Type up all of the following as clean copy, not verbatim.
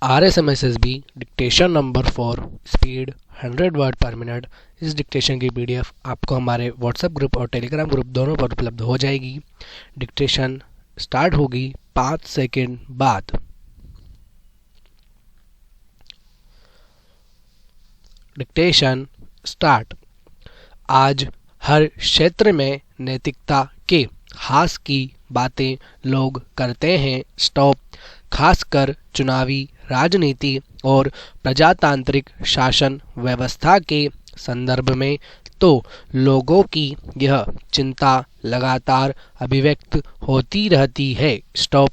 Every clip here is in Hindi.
RSMSSB dictation number 4 speed 100 word पर मिनट। इस डिक्टेशन की PDF आपको हमारे व्हाट्सएप ग्रुप और टेलीग्राम ग्रुप दोनों पर उपलब्ध हो जाएगी। डिक्टेशन स्टार्ट होगी 5 सेकंड बाद। Dictation start. आज हर क्षेत्र में नैतिकता के हास की बातें लोग करते हैं। स्टॉप। खासकर चुनावी राजनीति और प्रजातांत्रिक शासन व्यवस्था के संदर्भ में तो लोगों की यह चिंता लगातार अभिव्यक्त होती रहती है। स्टॉप।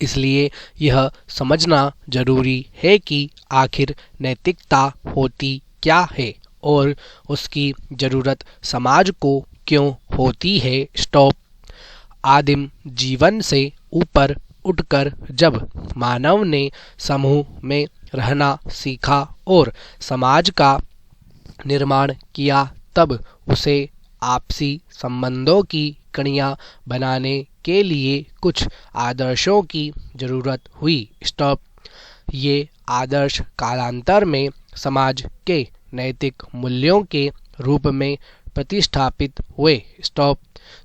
इसलिए यह समझना जरूरी है कि आखिर नैतिकता होती क्या है और उसकी जरूरत समाज को क्यों होती है। स्टॉप। आदिम जीवन से ऊपर उठकर जब मानव ने समूह में रहना सीखा और समाज का निर्माण किया, तब उसे आपसी संबंधों की कड़ियाँ बनाने के लिए कुछ आदर्शों की जरूरत हुई। स्टॉप। ये आदर्श कालांतर में समाज के नैतिक मूल्यों के रूप में प्रतिष्ठापित हुए। स्टॉप।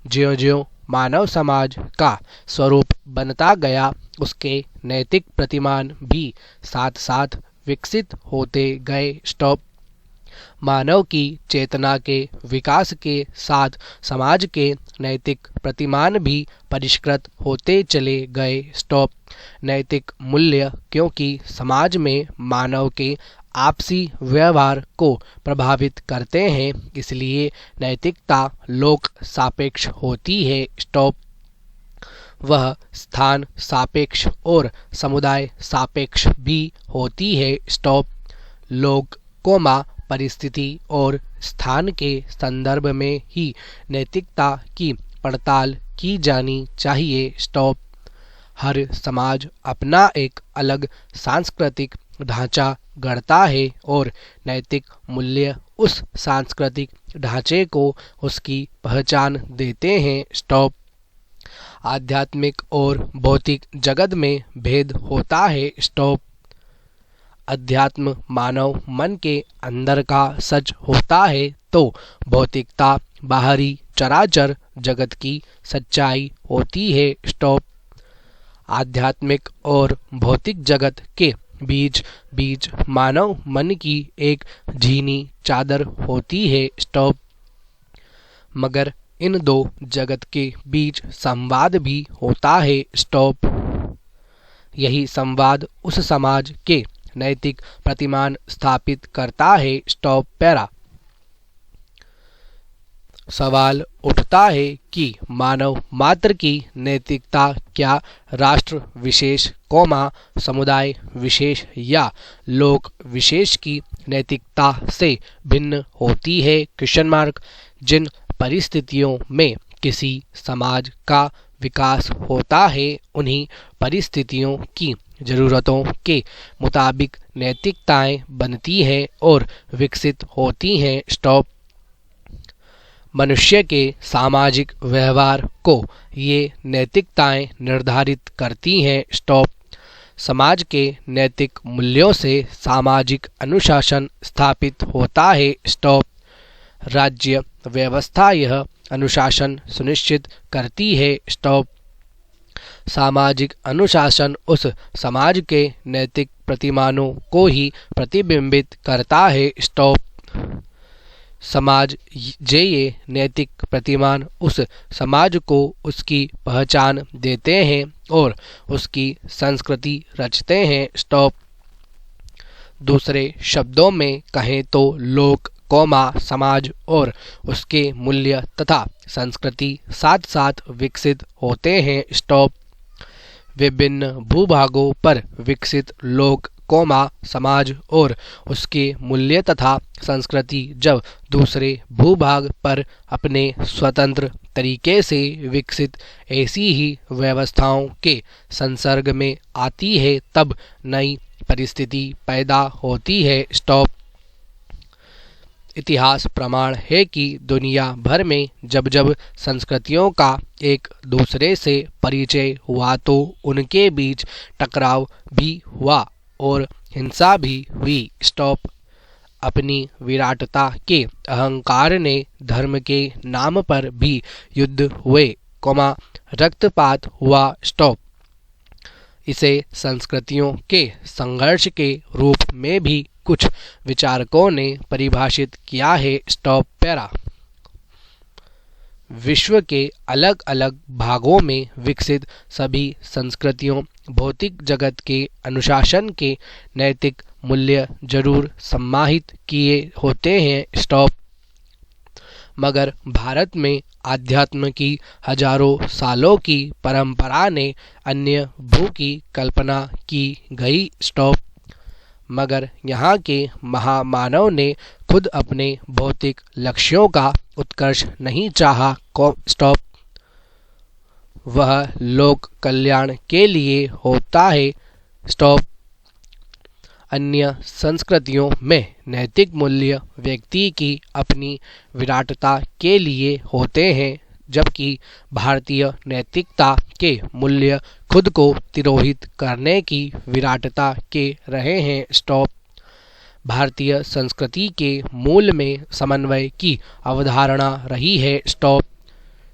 ज्यों-ज्यों मानव समाज का स्वरूप बनता गया, उसके नैतिक प्रतिमान भी साथ साथ विकसित होते गए। स्टॉप। मानव की चेतना के विकास के साथ समाज के नैतिक प्रतिमान भी परिष्कृत होते चले गए। स्टॉप। नैतिक मूल्य क्योंकि समाज में मानव के आपसी व्यवहार को प्रभावित करते हैं, इसलिए नैतिकता लोक सापेक्ष होती है। स्टॉप। वह स्थान सापेक्ष और समुदाय सापेक्ष भी होती है। स्टॉप। लोग परिस्थिति और स्थान के संदर्भ में ही नैतिकता की पड़ताल की जानी चाहिए। स्टॉप। हर समाज अपना एक अलग सांस्कृतिक ढांचा गढ़ता है और नैतिक मूल्य उस सांस्कृतिक ढांचे को उसकी पहचान देते हैं। स्टॉप। आध्यात्मिक और भौतिक जगत में भेद होता है। स्टॉप। अध्यात्म मानव मन के अंदर का सच होता है, तो भौतिकता बाहरी चराचर जगत की सच्चाई होती है। स्टॉप। आध्यात्मिक और भौतिक जगत के बीच बीच मानव मन की एक झीनी चादर होती है। स्टॉप। मगर इन दो जगत के बीच संवाद भी होता है। स्टॉप। यही संवाद उस समाज के नैतिक प्रतिमान स्थापित करता है। स्टॉप। पैरा। सवाल उठता है कि मानव मात्र की नैतिकता क्या राष्ट्र विशेष, समुदाय विशेष या लोक विशेष की नैतिकता से भिन्न होती है। Question mark. जिन परिस्थितियों में किसी समाज का विकास होता है, उन्हीं परिस्थितियों की जरूरतों के मुताबिक नैतिकताएं बनती हैं और विकसित होती हैं। स्टॉप। मनुष्य के सामाजिक व्यवहार को ये नैतिकताएं निर्धारित करती हैं। स्टॉप। समाज के नैतिक मूल्यों से सामाजिक अनुशासन स्थापित होता है। स्टॉप। राज्य व्यवस्था यह अनुशासन सुनिश्चित करती है। स्टॉप। सामाजिक अनुशासन उस समाज के नैतिक प्रतिमानों को ही प्रतिबिंबित करता है। स्टॉप। समाज ये नैतिक प्रतिमान उस समाज को उसकी पहचान देते हैं और उसकी संस्कृति रचते हैं। स्टॉप। दूसरे शब्दों में कहें तो लोक, समाज और उसके मूल्य तथा संस्कृति साथ साथ विकसित होते हैं। स्टॉप। विभिन्न भूभागों पर विकसित लोक, समाज और उसके मूल्य तथा संस्कृति जब दूसरे भूभाग पर अपने स्वतंत्र तरीके से विकसित ऐसी ही व्यवस्थाओं के संसर्ग में आती है, तब नई परिस्थिति पैदा होती है। स्टॉप। इतिहास प्रमाण है कि दुनिया भर में जब जब संस्कृतियों का एक दूसरे से परिचय हुआ तो उनके बीच टकराव भी हुआ। और हिंसा भी हुई। स्टॉप। अपनी विराटता के अहंकार ने धर्म के नाम पर भी युद्ध हुए, रक्तपात हुआ। स्टॉप। इसे संस्कृतियों के संघर्ष के रूप में भी कुछ विचारकों ने परिभाषित किया है। Stop para. विश्व के अलग अलग भागों में विकसित सभी संस्कृतियों भौतिक जगत के अनुशासन के नैतिक मूल्य जरूर सम्माहित किए होते हैं। स्टॉप। मगर भारत में आध्यात्म की हजारों सालों की परंपरा ने अन्य भू की कल्पना की गई। स्टॉप। मगर यहाँ के महामानव ने खुद अपने भौतिक लक्ष्यों का उत्कर्ष नहीं चाहा। स्टॉप। वह लोक कल्याण के लिए होता है। स्टॉप। अन्य संस्कृतियों में नैतिक मूल्य व्यक्ति की अपनी विराटता के लिए होते हैं, जबकि भारतीय नैतिकता के मूल्य खुद को तिरोहित करने की विराटता के रहे हैं। स्टॉप। भारतीय संस्कृति के मूल में समन्वय की अवधारणा रही है। स्टॉप।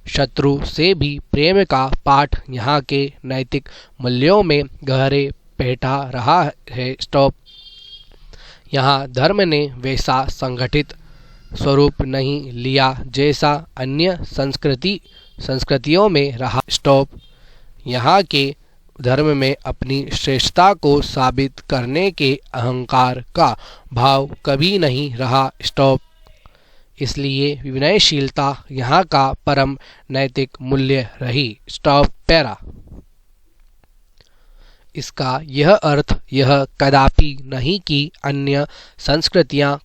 शत्रु से भी प्रेम का पाठ यहाँ के नैतिक मूल्यों में गहरे बैठा रहा है। स्टॉप। यहाँ धर्म ने वैसा संगठित स्वरूप नहीं लिया जैसा अन्य संस्कृतियों में रहा। स्टॉप। यहाँ के धर्म में अपनी श्रेष्ठता को साबित करने के अहंकार का भाव कभी नहीं रहा। स्टॉप। इसलिए विनयशीलता यहाँ का परम नैतिक मूल्य रही। Stop para. इसका यह अर्थ यह कदापि नहीं कि अन्य संस्कृतियाँ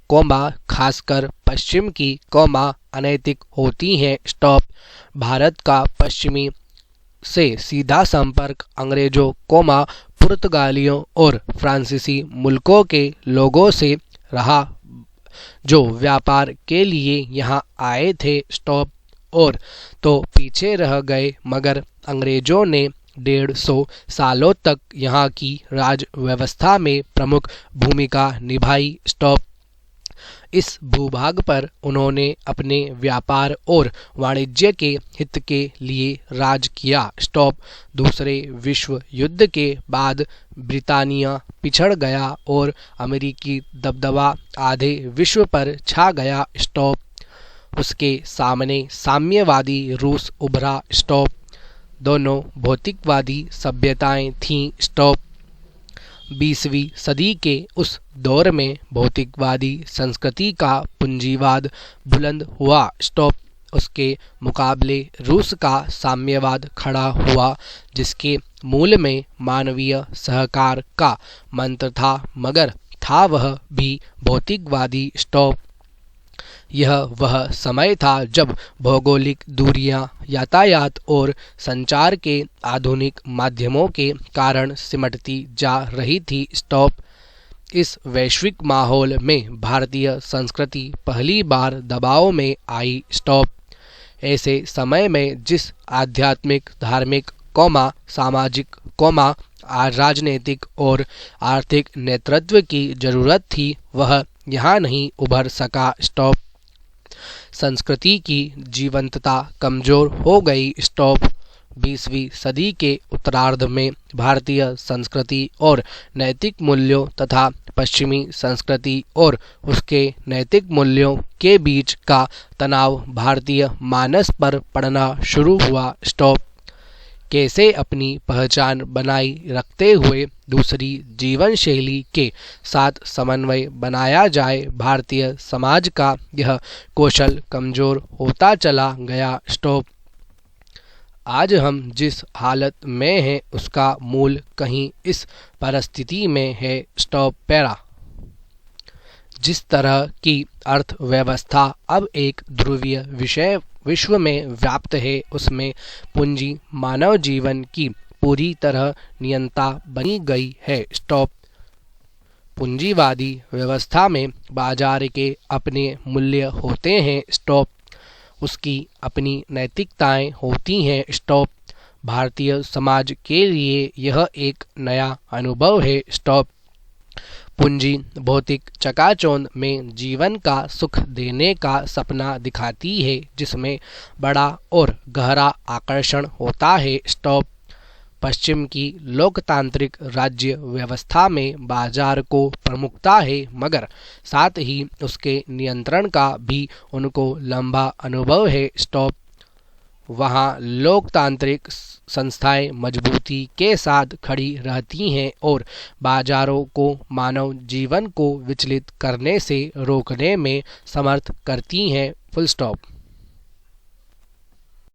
खासकर पश्चिम की अनैतिक होती हैं। स्टॉप। भारत का पश्चिमी से सीधा संपर्क अंग्रेजों पुर्तगालियों और फ्रांसीसी मुल्कों के लोगों से रहा जो व्यापार के लिए यहाँ आए थे। स्टॉप। और तो पीछे रह गए, मगर अंग्रेजों ने 150 सालों तक यहाँ की राज व्यवस्था में प्रमुख भूमिका निभाई। स्टॉप। इस भूभाग पर उन्होंने अपने व्यापार और वाणिज्य के हित के लिए राज किया। स्टॉप। दूसरे विश्व युद्ध के बाद ब्रिटानिया पिछड़ गया और अमेरिकी दबदबा आधे विश्व पर छा गया। स्टॉप। उसके सामने साम्यवादी रूस उभरा। स्टॉप। दोनों भौतिकवादी सभ्यताएं थीं। स्टॉप। 20वीं सदी के उस दौर में भौतिकवादी संस्कृति का पूंजीवाद बुलंद हुआ। स्टॉप। उसके मुकाबले रूस का साम्यवाद खड़ा हुआ, जिसके मूल में मानवीय सहकार का मंत्र था, मगर था वह भी भौतिकवादी। स्टॉप। यह वह समय था जब भौगोलिक दूरियां, यातायात और संचार के आधुनिक माध्यमों के कारण सिमटती जा रही थी। स्टॉप। इस वैश्विक माहौल में भारतीय संस्कृति पहली बार दबाव में आई। स्टॉप। ऐसे समय में जिस आध्यात्मिक, धार्मिक, सामाजिक, राजनीतिक और आर्थिक नेतृत्व की जरूरत थी, वह यहाँ नहीं उभर सका। स्टॉप। संस्कृति की जीवंतता कमजोर हो गई। स्टॉप। 20वीं सदी के उत्तरार्ध में भारतीय संस्कृति और नैतिक मूल्यों तथा पश्चिमी संस्कृति और उसके नैतिक मूल्यों के बीच का तनाव भारतीय मानस पर पड़ना शुरू हुआ। स्टॉप। कैसे अपनी पहचान बनाई रखते हुए दूसरी जीवन शैली के साथ समन्वय बनाया जाए, भारतीय समाज का यह कौशल कमजोर होता चला गया। स्टॉप। आज हम जिस हालत में हैं उसका मूल कहीं इस परिस्थिति में है। Stop para. जिस तरह की अर्थव्यवस्था अब एक ध्रुवीय विश्व में व्याप्त है, उसमें पूंजी मानव जीवन की पूरी तरह नियंता बनी गई है। स्टॉप। पूंजीवादी व्यवस्था में बाजार के अपने मूल्य होते हैं। स्टॉप। उसकी अपनी नैतिकताएं होती हैं। स्टॉप। भारतीय समाज के लिए यह एक नया अनुभव है। स्टॉप। पूंजी भौतिक चकाचौंध में जीवन का सुख देने का सपना दिखाती है, जिसमें बड़ा और गहरा आकर्षण होता है। स्टॉप। पश्चिम की लोकतांत्रिक राज्य व्यवस्था में बाजार को प्रमुखता है, मगर साथ ही उसके नियंत्रण का भी उनको लंबा अनुभव है। स्टॉप। वहाँ लोकतांत्रिक संस्थाएं मजबूती के साथ खड़ी रहती हैं और बाजारों को मानव जीवन को विचलित करने से रोकने में समर्थ करती हैं। Full stop.